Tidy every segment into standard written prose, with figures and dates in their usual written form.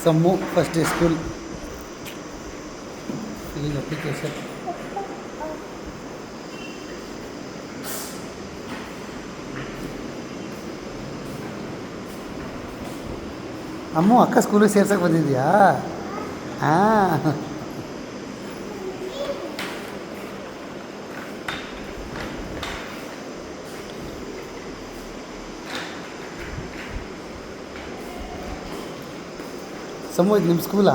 Sammu first day school filling application. ಅಮ್ಮು ಅಕ್ಕ ಸ್ಕೂಲಿಗೆ ಸೇರ್ಸಕ್ಕೆ ಬಂದಿದ್ಯಾ? ಹಾಂ, ಸಮು ಇದು ನಿಮ್ಮ ಸ್ಕೂಲಾ?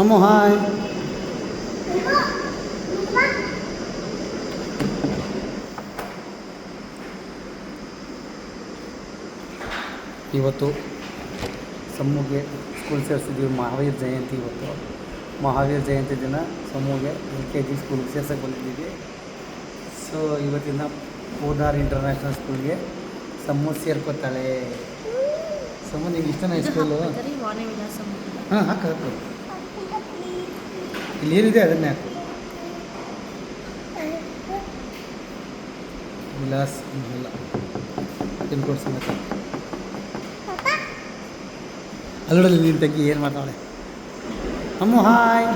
ಅಮ್ಮು ಹಾಯ್. ಇವತ್ತು ಸಮೂಗೆ ಸ್ಕೂಲ್ ಸೇರಿಸಿದ್ದೀವಿ. ಮಹಾವೀರ್ ಜಯಂತಿ ಇವತ್ತು. ಮಹಾವೀರ್ ಜಯಂತಿ ದಿನ ಸಮೂಗೆ LKG ಸ್ಕೂಲ್ಗೆ ಸೇರ್ಸಕ್ಕೆ ಬಂದಿದ್ದೀವಿ. ಸೊ ಇವತ್ತಿನ ಪೂನಾರ್ ಇಂಟರ್ನ್ಯಾಷನಲ್ ಸ್ಕೂಲ್ಗೆ ಸಮೂ ಸೇರ್ಕೋತಾಳೆ. ಸಮೂ ನಿಂಗೆ ಇಷ್ಟನಾ ಈ ಸ್ಕೂಲು? ಹಾಂ, ಹಾಕು. ಇಲ್ಲಿ ಏನಿದೆ ಅದನ್ನೇ ಹಾಕು. ವಿಲಾಸ್ ಇಲ್ಲ, ಪಿನ್ ಕೋಡ್ ಸಮೇತ. ಅಲ್ಲೋಡಲ್ಲಿ ನೀನು ತಂಗಿ ಏನು ಮಾತಾಳೆ. ಅಮ್ಮು ಹಾಯ್.